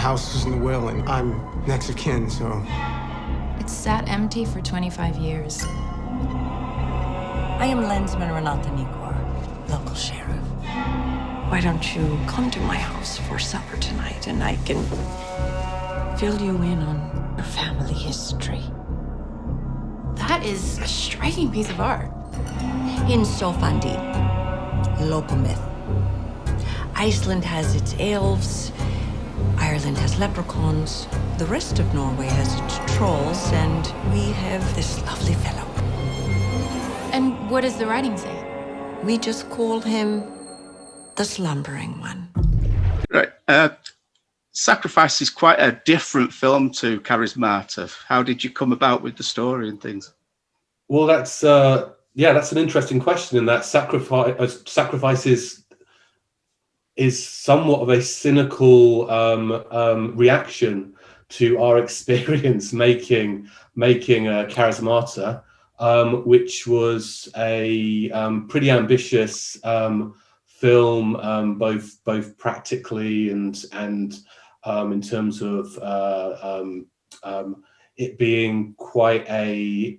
house was in the will, and I'm next of kin, so... It's sat empty for 25 years. I am Lensman Renata Nikor, local sheriff. Why don't you come to my house for supper tonight, and I can fill you in on your family history. That is a striking piece of art. In Sofandi, local myth. Iceland has its elves, Ireland has leprechauns, the rest of Norway has its trolls, and we have this lovely fellow. And what does the writing say? We just call him the slumbering one. Right. Sacrifice is quite a different film to Charismata. How did you come about with the story and things? Well, that's an interesting question. In that sacrifice is somewhat of a cynical reaction to our experience making Charismata, which was a pretty ambitious film, both practically and in terms of it being quite a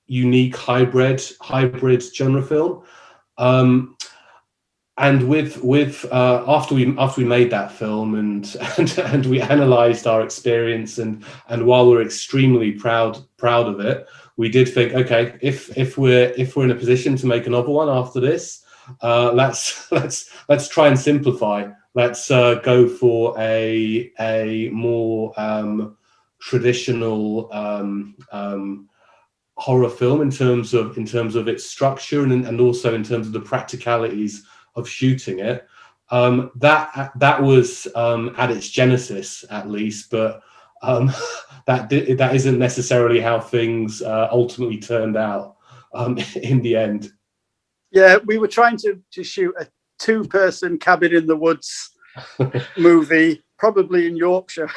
unique hybrid genre film. And with after we made that film and we analysed our experience and while we're extremely proud of it, we did think, okay, if we're in a position to make another one after this, let's try and simplify. Let's go for a more traditional horror film in terms of its structure and also in terms of the practicalities of shooting it. That was at its genesis, at least, but that isn't necessarily how things ultimately turned out in the end. Yeah, we were trying to shoot a 2-person cabin in the woods movie, probably in Yorkshire,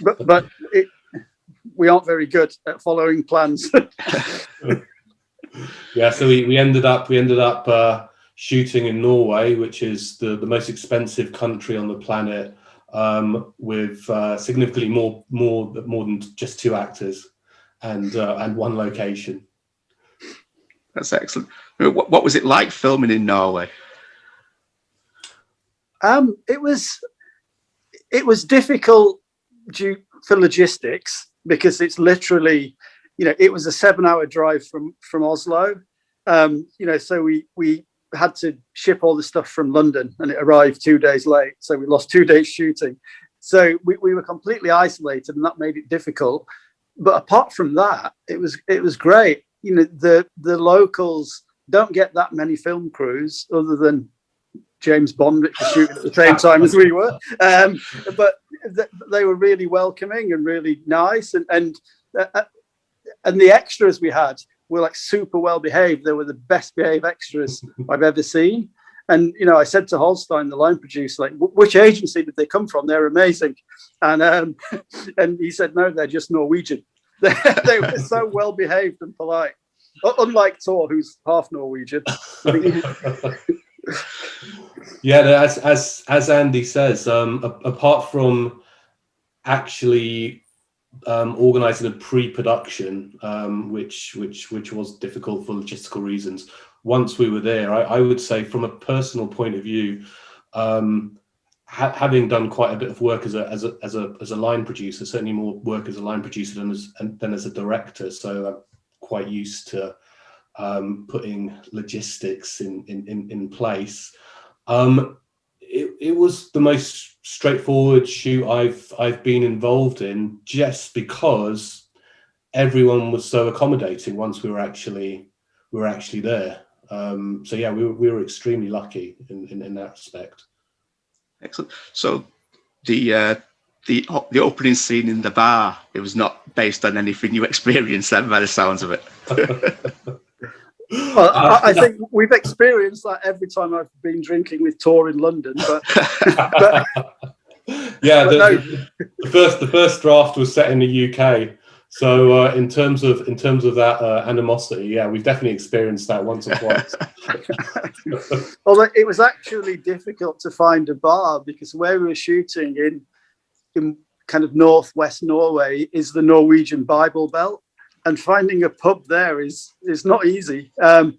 but we aren't very good at following plans. Yeah, so we ended up shooting in Norway, which is the most expensive country on the planet, with significantly more than just 2 actors and 1 location. That's excellent. What was it like filming in Norway? It was difficult for logistics because it's literally, it was a 7-hour drive from Oslo. So we had to ship all the stuff from London and it arrived 2 days late. So we lost 2 days shooting. So we were completely isolated and that made it difficult. But apart from that, it was great. The locals don't get that many film crews other than James Bond, which was shooting at the same time as we were. But they were really welcoming and really nice. And the extras we had were like super well behaved. They were the best behaved extras I've ever seen. And, I said to Holstein, the line producer, like, which agency did they come from? They're amazing. And he said, no, they're just Norwegian. They were so well behaved and polite. Unlike Thor, who's half Norwegian. Yeah, as Andy says, apart from actually organising a pre-production, which was difficult for logistical reasons. Once we were there, I would say, from a personal point of view, having done quite a bit of work as a line producer, certainly more work as a line producer than as a director. So I'm quite used to putting logistics in place. It was the most straightforward shoot I've been involved in, just because everyone was so accommodating once we were actually there. So yeah, we were extremely lucky in that respect. Excellent. So the opening scene in the bar, it was not based on anything you experienced then, by the sounds of it. Well, I think we've experienced that every time I've been drinking with Tor in London. But yeah, the first draft was set in the UK. So in terms of that animosity, yeah, we've definitely experienced that once or twice. Although it was actually difficult to find a bar because where we were shooting in kind of northwest Norway is the Norwegian Bible Belt, and finding a pub there is not easy. In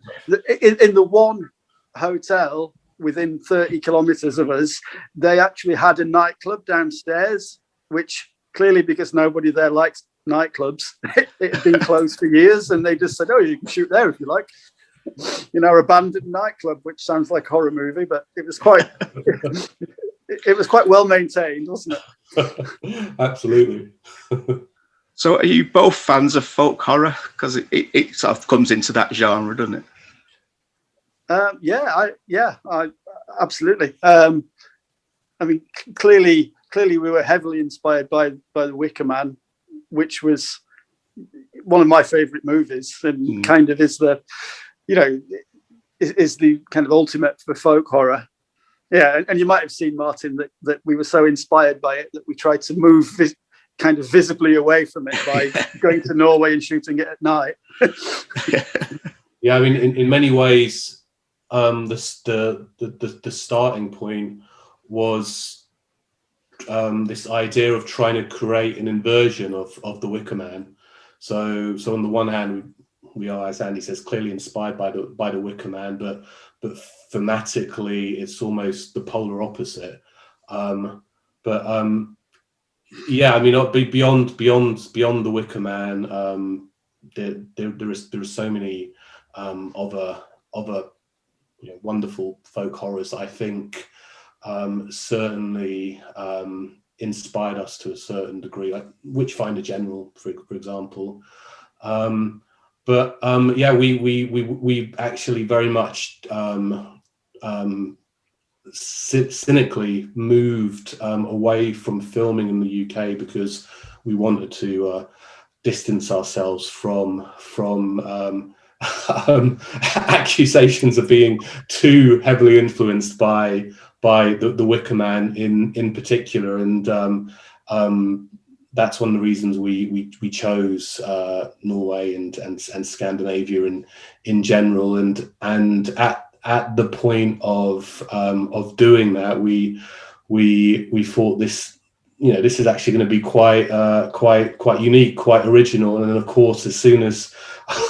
the one hotel within 30 kilometers of us, they actually had a nightclub downstairs, which clearly, because nobody there likes nightclubs, it had been closed for years, and they just said, oh, you can shoot there if you like. You know, abandoned nightclub, which sounds like a horror movie, but it was quite it was quite well maintained, wasn't it? Absolutely. So are you both fans of folk horror? Because it sort of comes into that genre, doesn't it? I absolutely. I mean, clearly we were heavily inspired by The Wicker Man, which was one of my favorite movies, and kind of is the, you know, is the kind of ultimate for folk horror. Yeah, and you might have seen, Martin, that we were so inspired by it that we tried to move kind of visibly away from it by going to Norway and shooting it at night. Yeah, I mean, in many ways, the starting point was this idea of trying to create an inversion of The Wicker Man. So on the one hand, we are, as Andy says, clearly inspired by the Wicker Man, but thematically, it's almost the polar opposite. Yeah, I mean, beyond The Wicker Man, there is so many other wonderful folk horrors that I think certainly inspired us to a certain degree, like Witchfinder General, for example. Yeah, we actually very much cynically moved away from filming in the UK because we wanted to distance ourselves from accusations of being too heavily influenced by the Wicker Man in particular, and that's one of the reasons we chose Norway and Scandinavia in general, and at the point of doing that, we thought this is actually going to be quite unique, quite original, and then of course as soon as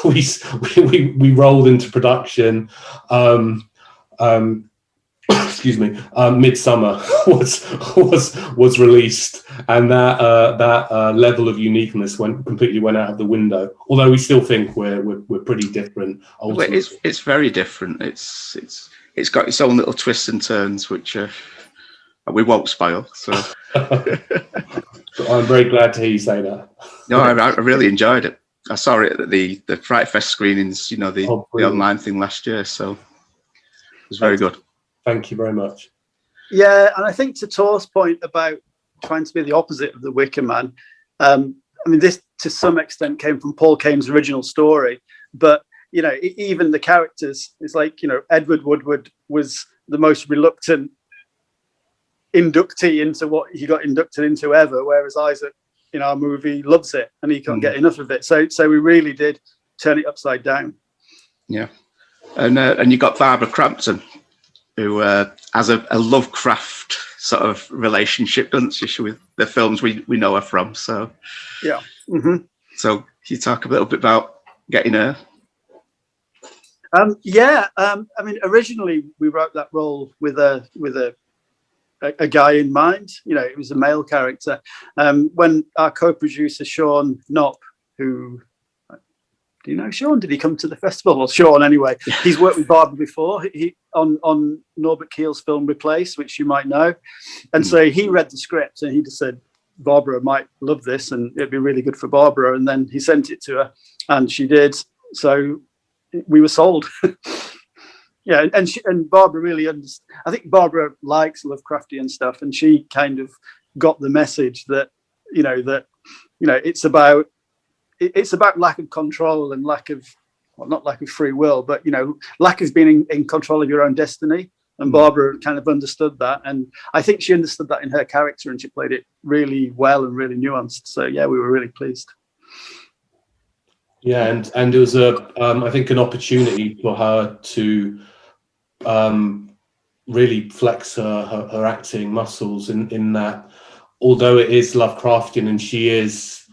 we rolled into production, excuse me, Midsummer was released, and that level of uniqueness completely went out of the window. Although we still think we're pretty different. Ultimately. It's very different. It's got its own little twists and turns, which we won't spoil. So I'm very glad to hear you say that. No, I really enjoyed it. I saw it at the Fright Fest screenings, the online thing last year. So it was very good. Thank you very much. Yeah, and I think to Tor's point about trying to be the opposite of The Wicker Man, I mean, this to some extent came from Paul Kane's original story, but even the characters, it's like, Edward Woodward was the most reluctant inductee into what he got inducted into ever, whereas Isaac in our movie loves it and he can't get enough of it. So we really did turn it upside down. Yeah, and you got Barbara Crampton, who has a Lovecraft sort of relationship, doesn't she, with the films we know her from. So yeah. Mm-hmm. So can you talk a little bit about getting her? I mean, originally we wrote that role with a guy in mind. It was a male character. When our co-producer Sean Knopp, who, do you know Sean? Did he come to the festival? Well, Sean, anyway. He's worked with Barbara before. He on Norbert Keel's film Replace, which you might know. And so he read the script and he just said, Barbara might love this and it'd be really good for Barbara. And then he sent it to her and she did. So we were sold. Yeah, and Barbara really understood. I think Barbara likes Lovecraftian stuff, and she kind of got the message that it's about lack of control and not lack of free will, but lack of being in control of your own destiny. And Barbara kind of understood that, and I think she understood that in her character, and she played it really well and really nuanced. So yeah, we were really pleased. Yeah, and it was I think an opportunity for her to really flex her acting muscles in that although it is Lovecraftian, and she is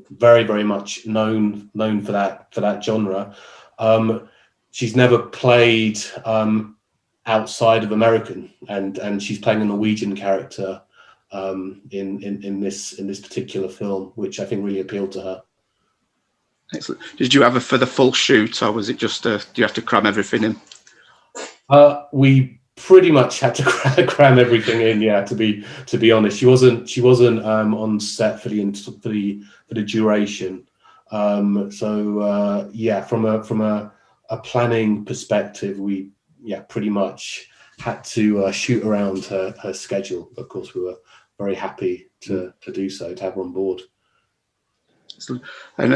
very, very much known for that genre, she's never played outside of American, and she's playing a Norwegian character in this particular film, which I think really appealed to her. Excellent. Did you have for the full shoot, or was it just do you have to cram everything in? We pretty much had to cram everything in. Yeah, to be honest, she wasn't on set for the duration. Yeah, from a planning perspective, we pretty much had to shoot around her schedule. Of course, we were very happy to do so, to have her on board. And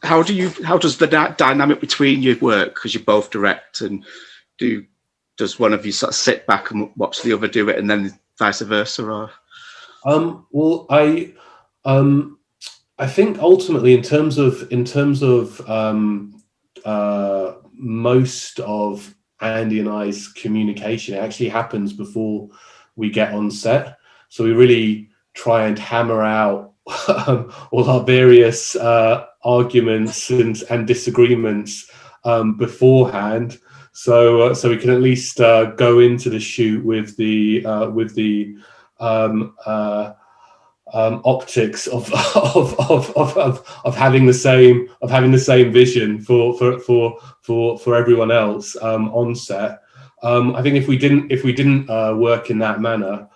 how does the dynamic between you work, because you both direct, and does one of you sort of sit back and watch the other do it, and then vice versa? Or well, I think ultimately in terms of most of Andy and I's communication, it actually happens before we get on set. So we really try and hammer out all our various arguments and disagreements beforehand, so we can at least go into the shoot with the optics of having the same vision for everyone else on set. I think if we didn't work in that manner,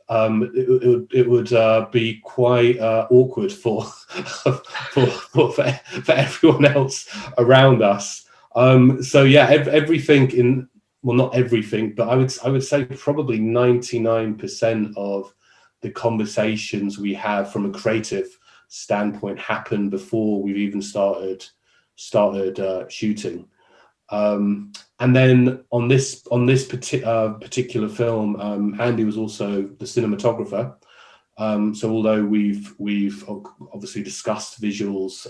it would be quite awkward for everyone else around us. So yeah, everything not everything, but I would say probably 99% of the conversations we have from a creative standpoint happen before we've even started shooting. And then on this particular film, Andy was also the cinematographer. So although we've obviously discussed visuals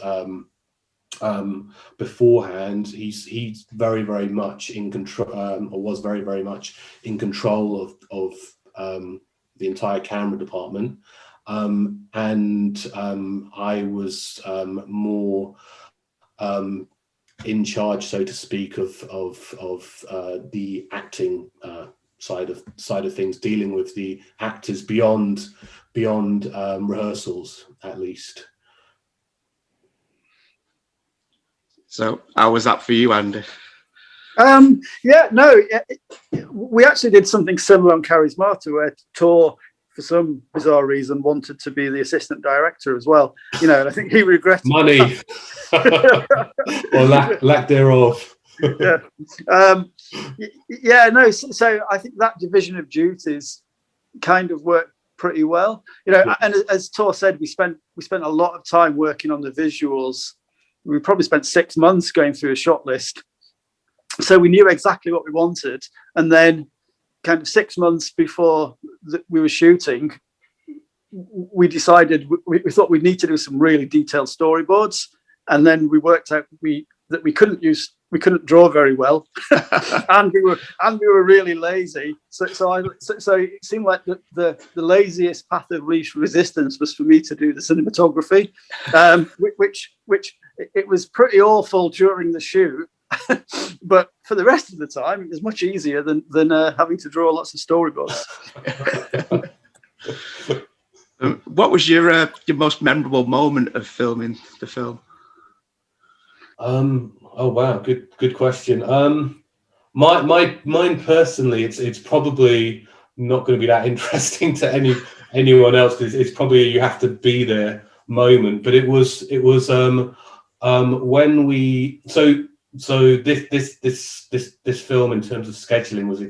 beforehand, he's very, very much in control, or was very, very much in control of the entire camera department. And I was more in charge, so to speak, of the acting side of things, dealing with the actors beyond rehearsals, at least. So how was that for you, Andy? We actually did something similar on Charismata, where Tor, for some bizarre reason, wanted to be the assistant director as well. And I think he regretted money or lack thereof. So I think that division of duties kind of worked pretty well. And as Tor said, we spent a lot of time working on the visuals. We probably spent 6 months going through a shot list. So we knew exactly what we wanted. And then kind of 6 months before we were shooting, we decided we thought we'd need to do some really detailed storyboards. And then we worked out that we couldn't draw very well, and we were really lazy. So it seemed like the laziest path of least resistance was for me to do the cinematography, which it was pretty awful during the shoot. But for the rest of the time, it was much easier than having to draw lots of storyboards. What was your most memorable moment of filming the film? Oh wow, good question. Mine personally, it's probably not going to be that interesting to anyone else, because it's probably you have to be there moment. But it was when we so this film in terms of scheduling was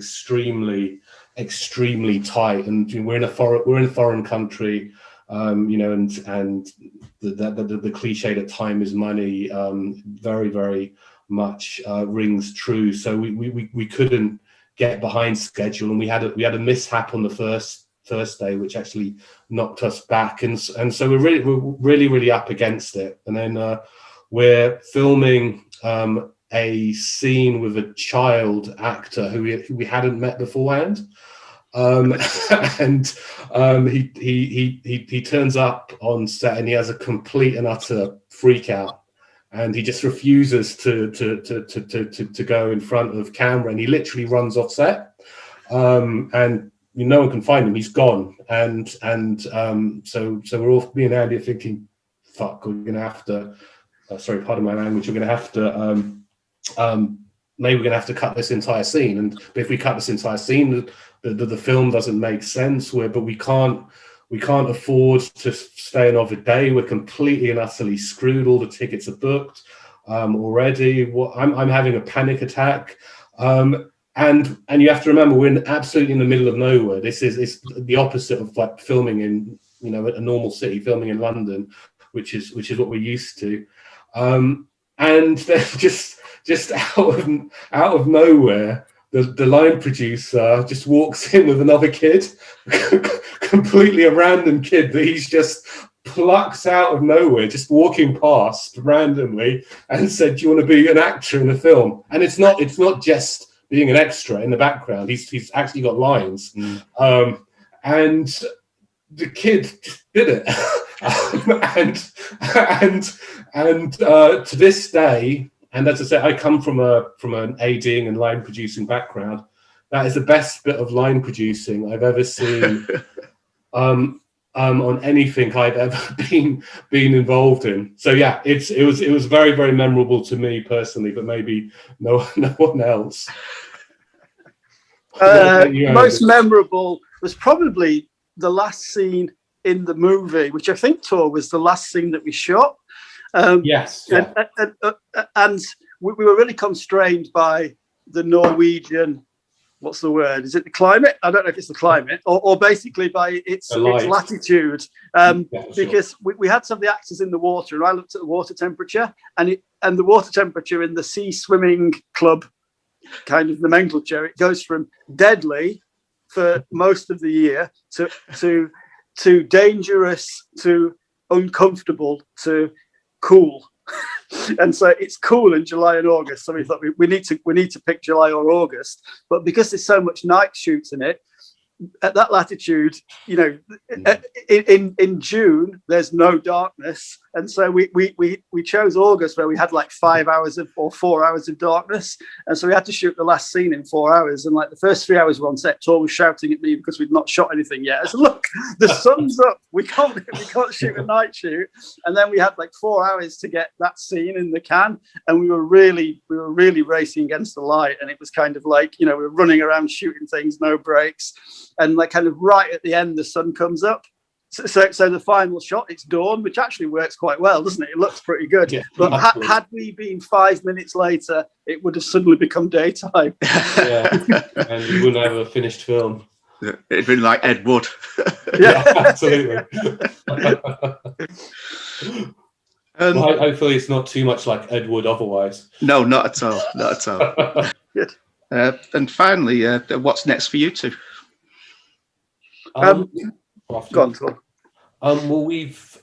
extremely tight, and we're in a foreign country, and the cliche that time is money very, very much rings true. So we couldn't get behind schedule, and we had a mishap on the first day, which actually knocked us back, and so we're really up against it. And then we're filming a scene with a child actor who we hadn't met beforehand. and he turns up on set and he has a complete and utter freak out, and he just refuses to go in front of camera, and he literally runs off set, and no one can find him. He's gone, and so we're all, me and Andy are thinking, fuck, we're gonna have to. Sorry, pardon my language. We're gonna have to. Maybe we're gonna have to cut this entire scene, but if we cut this entire scene, the film doesn't make sense. But we can't afford to stay another day. We're completely and utterly screwed. All the tickets are booked already. I'm having a panic attack. And you have to remember, we're absolutely in the middle of nowhere. It's the opposite of like filming in a normal city, filming in London, which is what we're used to. And then just out of nowhere, the line producer just walks in with another kid, completely a random kid that he's just plucked out of nowhere, just walking past randomly, and said, "Do you want to be an actor in the film?" And it's not just being an extra in the background. He's actually got lines, and the kid did it. and to this day, and as I said, I come from an ADing and line producing background. That is the best bit of line producing I've ever seen on anything I've ever been involved in. So yeah, it was very, very memorable to me personally, but maybe no one else. Most memorable was probably the last scene in the movie, which I think, Tor, was the last scene that we shot. Yes. Yeah. And we were really constrained by the Norwegian, what's the word? Is it the climate? I don't know if it's the climate, or basically by its latitude. Because we had some of the actors in the water, and I looked at the water temperature, and the water temperature in the sea swimming club kind of nomenclature, it goes from deadly for most of the year to dangerous to uncomfortable to cool. And so it's cool in July and August. So we thought we need to pick July or August. But because there's so much night shoots in it, at that latitude, in June there's no darkness, and so we chose August, where we had like 5 hours or 4 hours of darkness, and so we had to shoot the last scene in 4 hours. And like the first 3 hours we were on set, Tor was shouting at me because we'd not shot anything yet. I said, "Look, the sun's up. We can't shoot a night shoot." And then we had like 4 hours to get that scene in the can, and we were really racing against the light, and it was kind of like we were running around shooting things, no breaks. And like kind of right at the end, the sun comes up. So the final shot, it's dawn, which actually works quite well, doesn't it? It looks pretty good. Yeah, but had we been 5 minutes later, it would have suddenly become daytime. Yeah, and we wouldn't have a finished film. It'd been like Ed Wood. Yeah, absolutely. Hopefully it's not too much like Ed Wood otherwise. No, not at all. Not at all. Good. And finally, what's next for you two? Go on, Tom. Well, we've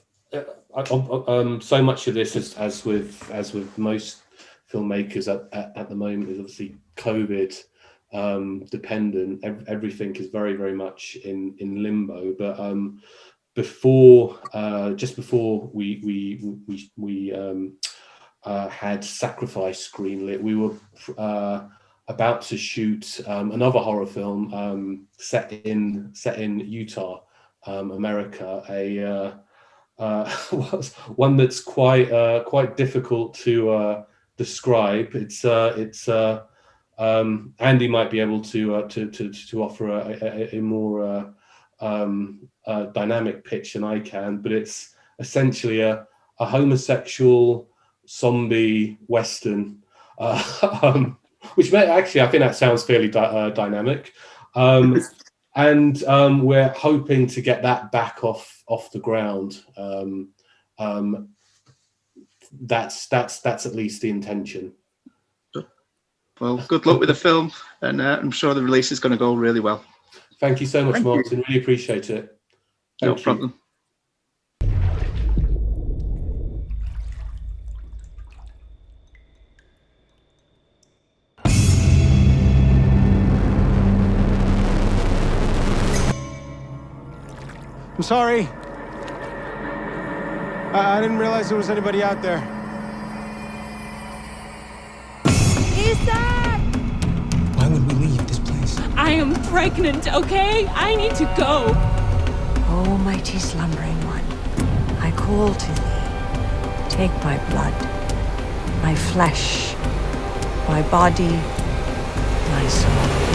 so much of this, as with most filmmakers at the moment, is obviously COVID dependent. Everything is very, very much in limbo. But just before we had Sacrifice greenlit, we were about to shoot another horror film set in Utah, America. One that's quite difficult to describe. It's Andy might be able to offer a more dynamic pitch than I can, but it's essentially a homosexual zombie western. Which I think that sounds fairly dynamic, and we're hoping to get that back off the ground. That's at least the intention. Well, good luck with the film, and I'm sure the release is going to go really well. Thank you so much, Martin. Really appreciate it. No problem. I'm sorry. I didn't realize there was anybody out there. Isaac! Why would we leave this place? I am pregnant, okay? I need to go. O mighty slumbering one, I call to thee. Take my blood, my flesh, my body, my soul.